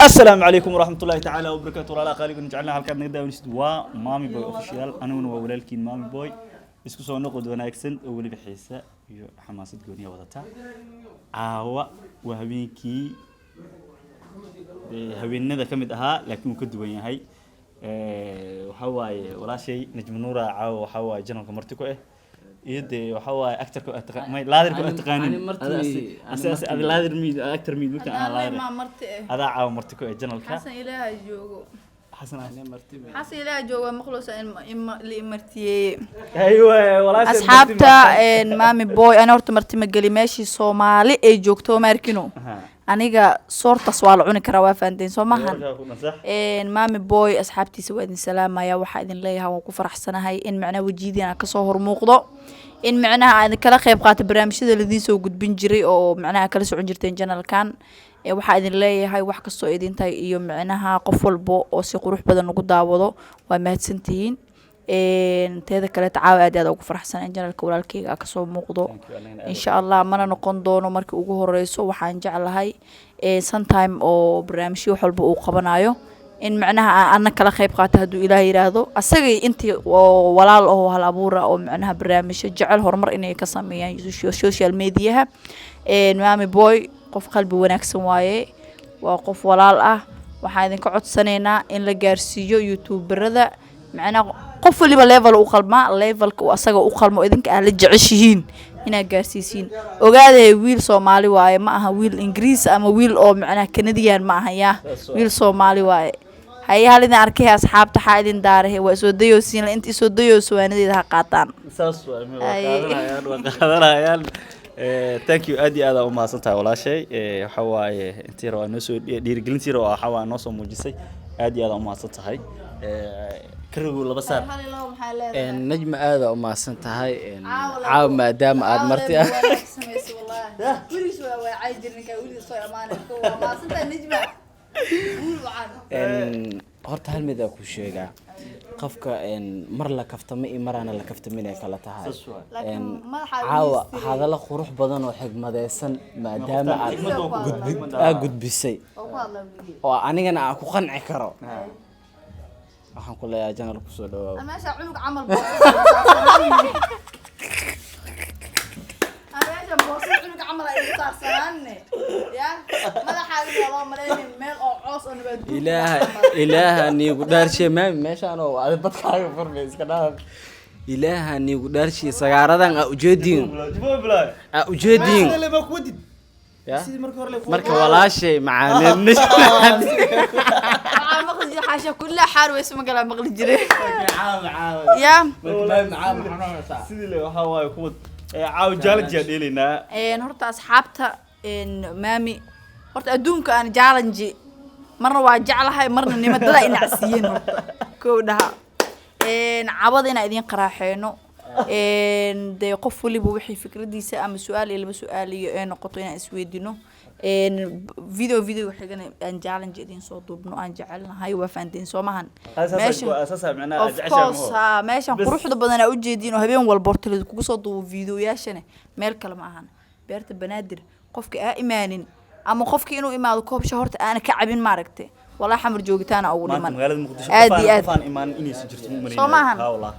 السلام عليكم ورحمة الله تعالى وبركاته. ولا قالي كنا جعلنا هالكاد نقدر ونستوى مامي بوي أوفيشال. أنا ونولالكين مامي بوي isku soo noqod wanaagsan oo waliba xiisa iyo xamaasad gooniya wadata aawa waa habeenada kamid ahaa laakiin uu ka duwan yahay waxa waaye walaashay najm nuura aawa waxa waaye janalka marti ku ah iyade waxa waaye actor ku taqaan laadir ku taqaanin asaas ad laadir mid actor mid marka aan laadir ada aawa marti ku ah janalka xasan ilaahay joogo حسن إلى جوا مخلص اللي مرتي أيوة ولا أصحابته إن مامي بوي أنا ورت مرتي مجلي ماشي صومالي جوكتو ماركينو أنا جا صورة سوال عنك روافندين صومهن إن مامي بوي أصحابتي سوادين سلام يا واحد ليها وكفر أحسن هاي إن معنا وجيدي أنا كصهر موقضة إن معناها أنا كلا خيب قات برامج هذا الذي سو قد بنجري أو معناها كلا سو عنجرتين جنال كان waxaa idin leeyahay wax kasto idin tahay iyo macnaha qof walbo oo si qurux badan ugu daawado waa mahadsantihiin teeda kale tacaaw aad ugu faraxsan janalka walaalkayga ka soo muuqdo insha Allah mana noqon doono markii ugu horeyso waxaan jeclahay sometime oo barnaamijyo wax walba uu qabanayo in macnaha aan kala qayb qaato haduu Ilaahay yiraahdo asagay intii walaal oo hal abuura oo macnaha barnaamijyo jecel horumar inay ka sameeyaan social media Mami Boy qof qalbi wanaagsan waaye waa qof walaal ah waxaan idin ka codsanaynaa in la gaarsiiyo youtuberada macnaha qof waliba level uu qalma levelka uu asaga u qalmo idinka aan la jeceshihiin ina gaarsiisiin ogaade wiil Soomaali waaye ma aha wiil Ingiriis ama wiil oo macnaha Canadian ma aha yaa wiil Soomaali waaye hay halina arkay asxaabta xaadin daarahay waa soo dayoosiin inta soo dayooso waanadeeda ha qaataan saas waa qaadanayaan thank you aad iyo aad u mahadsantahay walaashay waxa waaye intii roo noo soo dhiirigelintii roo waxa waa noo soo muujisay aad iyo aad u mahadsantahay karigu laba saar najma aad u mahadsantahay caaw maadaama aad marti ah wiilish waa caajirnka wiilish soo amaanay waa mahadsantahay najma horta hal mid ku sheegaa qofka mar la kaftamo iyo marana la kaftaminay kala tahay caawa hadala qurux badan oo xigmadeysan maadaama aad gudbisay oo anigana aan ku qanci karo waxaan ku leeyahay janal ku soo dhawaado meesha cunug camal بوصل عنك عمل أي صار سنة يا ماذا حالي والله مريني ميل أو عص أنا بدو إله أني قدر شيء ما ماشي أنا هذا بتخاف فرميس كلام إله أني قدر شيء سجارة ده أوجدين أوجدين مركب ولا شيء معنا نش مغلي حاشة كلها حار واسمه قال مغلي جري يا سيدي وحواي كود عاو جالنج يديلنا horta asxaabta maami horta adduunka aan jaalanji marna waa jeclahay marna nimadada in acsiin horta koodhaha cabada in idin qaraaxeeno de qof waliba wixii fikradiisa ama su'aal ilba su'aaliyo ee noqoto in isweydiino video xigana aan jaalanji idin soo duubno aan jecelnahay waa faanteen Soomahan meeshan quruxda badan u jeedin oo habeen walba hortaleed kugu soo duubo videoyaashana meel kale ma ahan beerta banaadir qofka aan imaanin ama qofka inuu imaado koobsha horta aan ka cabin ma aragtay wala xamar joogitaana ugu dhiman aad faan imaan inay si jirto muumariin Soomahan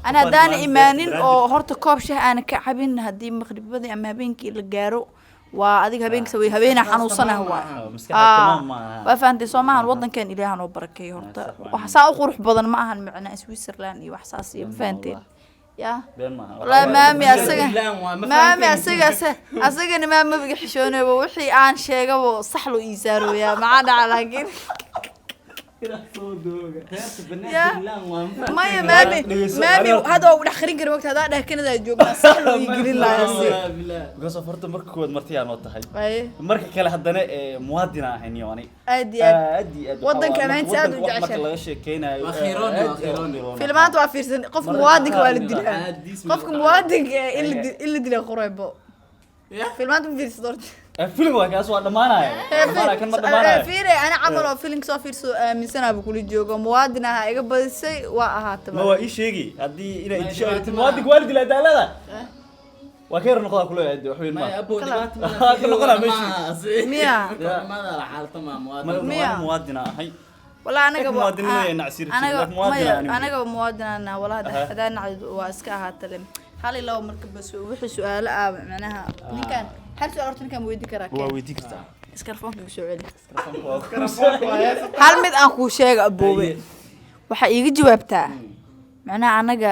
ana daan imaanin oo horta koobsha aan ka cabin hadii maqribada ama habeenkii la gaaro waa adiga habeenka saway habeena xanuunsana waa faantay Soomahan wadankan Ilaahay noo barakeeyo horta waxa saa u qurux badan ma ahan macna Switzerland iyo wax saas iyo faantay يا والله مامي أسجن مامي بيحشونه ووحي عن شيء قبل صحلو إيسارو يا ما عاد على كين ما يا مامي هذا هو الآخرين كانوا وقت هذا كنا جوجنا صحلو يجري لا يصير قصة فرت مركود مرتيان وطهي مرك كلا هدنا موادنا هنيواني أدي وضن كمان سعد وجعشر الله شيء كينا أخيرا فيلمات وافيرسن قف موادك والدي قفك موادك اللي دي قريبه فيلمات وفيرسن الفيلم واقع أسوأ دمانة كان ما دمانة فيري أنا عمله فيلم صافير من سنة بقول جوجو موادنا هاي قبل شيء وأهات ما هو إيش يجي هدي إلى إنتشار المواد قوالد لا ده لا وكير نقطة كلها عندي وحوين ما ما ابو دبات كنا قلنا ماشي ميا ماذا حالته مع مواطن ميا. موادنا هاي والله أنا مواطنين وين نعسير أنا موادنا أنا مواطن أنا والله هذا نعد واسكا هاتلم هالي لو مركب بس وحي سؤال معناها نكان هل سؤال أرتني كان ويدي كراك هو ويديك تا اسكرفونك بسؤالي هل مد أخو شيء أبوي waxa iiga jawaabtaa macnaha anaga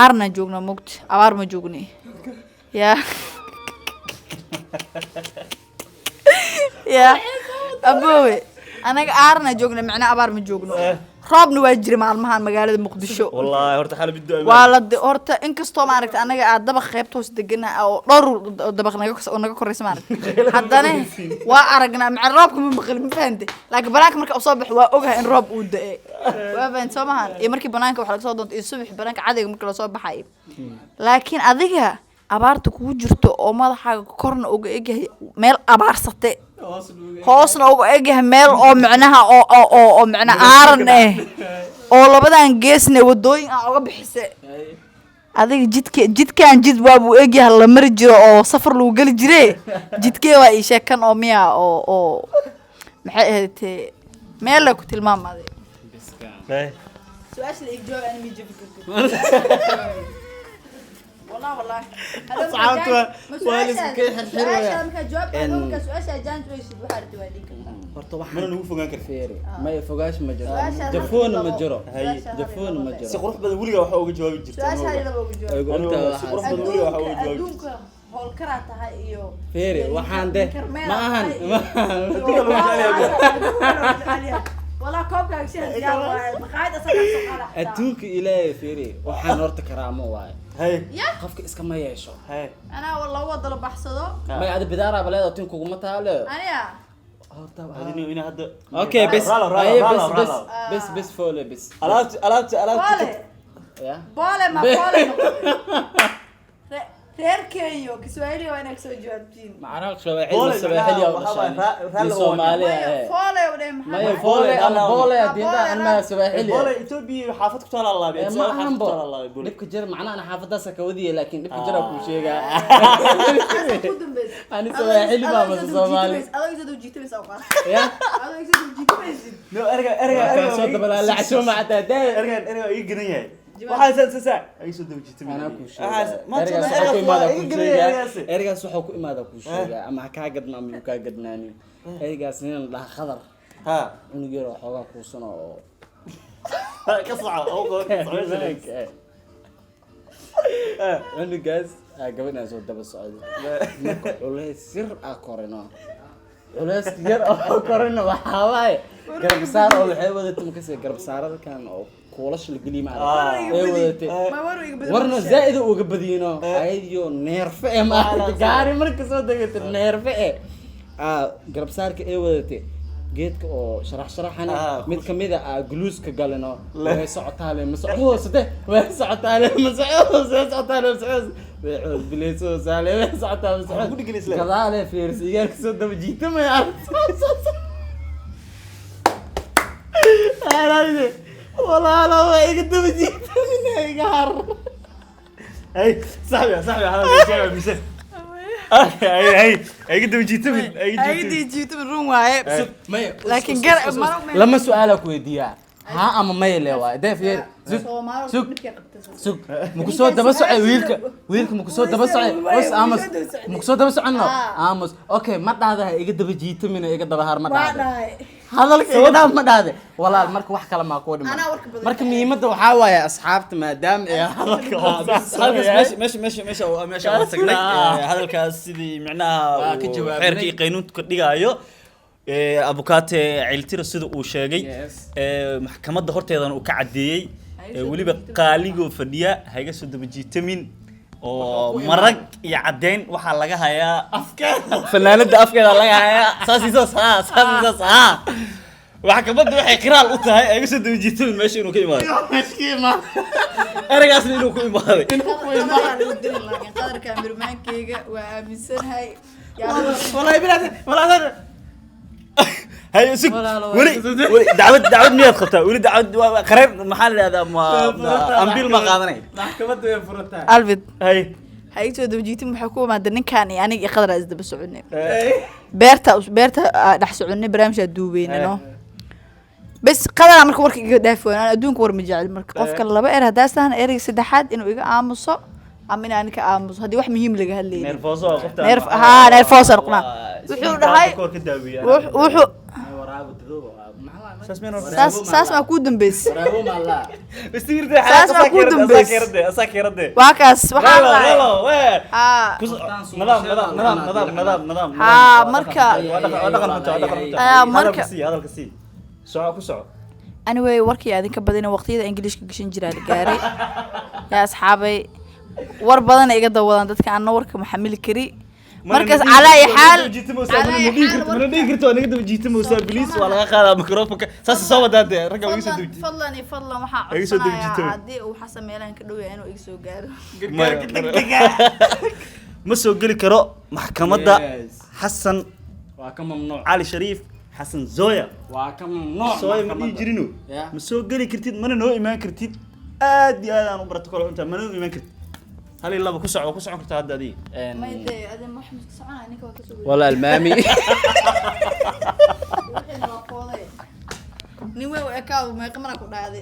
aarna joogno mugti abaar ma joogni ya ya aboowe anaga aarna joogno macnaha abaar ma joogno roobna waa jira maalmahan magaalada muqdisho والله horta xal biddo waa la horta inkastoo maaragtay anaga aad dabaq qaybta hoos deganahay oo dhowr dabaq naga koraysa maaragtay haddana waa aragnaa maca roobka ma maqli ma fahantay laakiin banaanka marka soo baxo waa ogahay in roob uu da'ay waa fahant soo maahan iyo markii banaanka waxa laga soo doonto iyo subax banaanka cadayga marka la soo baxay laakiin adiga abaarta kugu jirto oo madaxaaga korna uga egyahay meel abaarsate hoosna uga egyahay meel oo macnaha oo macnaha aaran oo labadan geesna wadooyin aan uga bixisay adiga jidkaan jid waa buu egyahay la mari jiro oo safar lagu geli jiray jidkee waa ii sheekan oo miya oo maxay ahayd meel la ku tilmaamay su'aasha la igjoog aan mi jabin والله صعبت والد كي حرحرويا ان سؤال جانت ويش بحارت واديك horta waxaan mana ugu fogaan kartaa feeri may fogaash ma jiro jafoon ma jiro jafoon ma jiro si qurux badan waliga waxa uga jawaabi jirtay سؤال هذا لو جواب si qurux badan waliga waxa uga jawaabi jirtay هول كراتا iyo feeri waxaan de ma ahan والله كوبك شيء جاب مقاعد اصلا adduunka ilaahay feeri waxaan horta karaamo waaye hay qofka iska ma yeesho hay انا والله wadalo baxsado may aad bidaara baleedo tin kuguma taalo aniga horta hadini ina hadda okay bes rala bes foole bes alaabta ya boole ma boole reer Kenya Kiswahili waa inaad soo jawaabtiin macnaha Soomaali ya dhashay Soomaaliya boole wada may foole ama boole diinta anma Soomaali boole Ethiopia xaafad ku taala Allah bee xaafad ku taala Allah boole dibka jir macnaha xaafadaas ka wadiye laakiin dibka jira ku sheegaa ani Soomaali ma ma Soomaali adoo isoo jiitay soo qaad ya adoo isoo jiitay no erga soo dabala la casho ma cadaa erga ii gadan yahay waxaa saa ay soo dawjitay ana ku sheegaa ergaas waxa ku imaada ku sheegaa ama ka gadnaa ma ka gadnaani ergaas nin la khadar ha inu yaro xogaa ku sano oo ka saca oo anu gas gabadha soo daba socdo walahi sir korino culays yar oo korino waxa waaye garbasaar oo waxay wadato markay garbasaarada kan oo koolasha la galiyo ma wadatay warna zaid uga badiyino ayadiyo neerfe ma gaari marka soo dagata neerfe garbasaarka ay wadatay geedka oo sharaxana mid kamida gluuska galino way socotaale ma socdo way socotaale ma socdo way bileeso saale way socotaale ma socdo kadaale fiirsiga soo daba jiitama والله لا يقدم جيت من قهر اي صاحبي هذا الشيء مشى اي قدم جيت من اي جيت من روم واي لكن لما سؤالك وديا ها اما ما يلوا ده في سوق مكسود دبا سعي ويلك مكسود دبا سعي بس امس مكسود دبا سعنا امس اوكي ما دهده iga daba jiito min iga daba har ma dhahdo hadalka iga daba ma dhahdo walaal marka wax kala ma ku dhimo marka muhiimada waxa waaye asxaabta maadaam ay hadalka meesha aan tagnay hadalkaas sidii macnaha xeerkii qaynuunka dhigaayo abukaate ciltira sida uu sheegay maxkamadda horteedan uu ka cadeeyay waliba qaaligo fadhiya hayga soo daba jiitamin oo marag iyo cadeyn waxa laga hayaa afkeeda fanaanada afkeeda laga hayaa saasiisaas maxkamadda waxay qiraal u tahay hayga soo daba jiitamin meesha inuu ka imaado maskiima eragaas inuu ku imaaday qadarka mirmaankeyga waa aaminsanahay wallahi bilaa هاي سك ولي دعوت مياد خطأ ولي دعوت قريب محل هذا ما أمبيل ما قادني محكمة فرتها ألفيد هاي هاي سو دوجيتي محكومة ما دنكان يعني أنا قدر أزد بسعوني بيرتا رح سعوني برامج الدوبين إنه بس قدر أعمل كورك دافون أنا أدون كور مجال مرك قف كلا بقى هداسة أنا إيري سدحات إنه إيجا عامصة عمينا أنا كعامص هدي واحد مهم لقى هاللي نيرفوسو قفت نيرفوسة رقنا وحو ساس ما كودن بس ساس ما كودن بس واكاس نظام مركا anyway warkii aad ka badina waqtiyada Englishka gashan jiray gaari ya asxaabay war badan iga dawadaan dadka aan warka ma xamili kari markaas calaa xaal mana dhigi karto aniga daba jiitimo sa police waa laga qaadaa microphone saas soo wadaade ragga iga soo dawji fadlan waxa codsanaya hadii uu xasan meelan ka dhow yahay inuu iga soo gaaro ma soo gali karo maxkamadda xasan waa ka mamnuuc Ali Sharif حسن زويا واكم نوع زويا ما يجرينو مسوق لي كرتيد من نو إيمان كرتيد آدي أنا بروتوكول أنت من نو إيمان كرتيد هل الله بكسع كرت هذا دي ما يدري هذا محمد كسعان أنا كوكسو والله المامي نيوي وأكاو ما يقمرك ولا هذا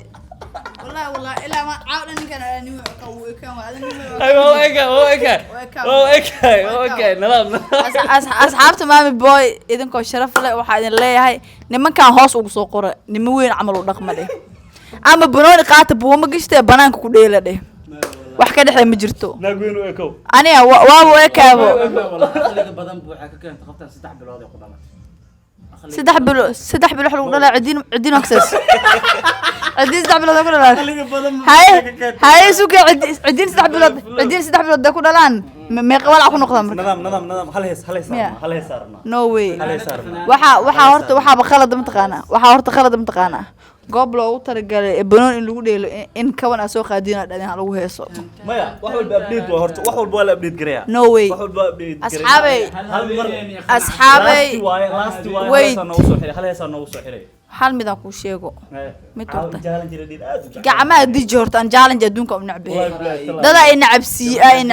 والله إلا ما عاودنا كان نيوي وأكاو وأكاو هذا نيوي أوكي نظام أصحاب تمام بوي إذا كان شرف له واحد اللي هاي نما كان هوس وقصو قرة نما وين عملوا رقم ده أما بنون قاتب وما قشته بنانك كوديله ده wax ka dhaxay ma jirto naagweyn oo ekow aniga waa ekaabo khaliga badan buu waxa ka keentay qoftan 3 bilood ay ku dhalan 3 bilood lagu dhalaa cidin access cidin 3 bilood ku dhalaan khaliga badan hay suuqa cidin 3 bilood ku dhalaan meeqa walac ku noqdaan marka nidaam hal hees saarna no way waxa horta khalad ma taqaana goob loogu talagalay banoon in lagu dheelo in kawan soo qaadina dhalin lagu heeso maya wax walba update waa horta wax walba la update gareeya no way wax walba update asxaabay last way hal hees noogu soo xiray hal mid aan ku sheego mid horta gacmaha diji horta aan challenge adduunka u nacbay dad ay nacabsiiyeen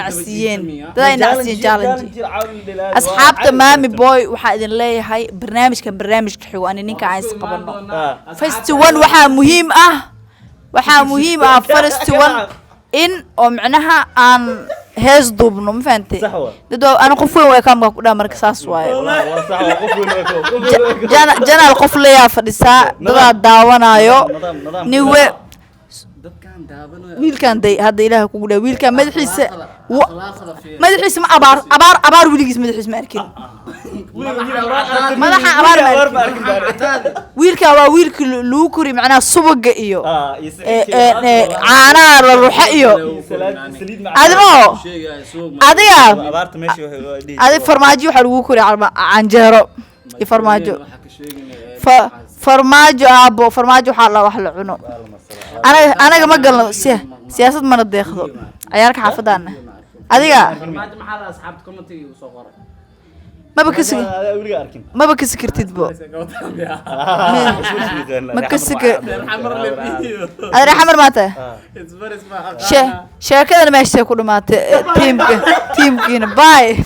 challenge asxaabta maami boy waxa idin leeyahay barnaamijka xigo aan ninka aan is qabano first one waxa muhiim ah first one in oo macnaha aan hees duubno ma fahantay dad ana qof weyn way kaamka ku dhamarka saas waaye janaal qof leeyahay fadhisaa dad daawanayo niwe dadkan daawanayo wiilkan day hadda ilaahay kugu dhaw wiilkan madaxiisa ma abaar wiligiis madaxiisa ma arkin madaxa abaar ma arkin wiilka waa wiilka lagu kori macnaha subaga iyo caanaha la ruuxa iyo adiga farmaajo waxa lagu kori canjeero iyo farmaajo aabo farmaajo waxa la wax la cuno anaga ma galno siyaasad mana deeqdo ciyaarka xaafadana adiga maba kasi kartid bo ma kasi xamar maata sheekadana meesha ku dhamaatay tiimkiina bye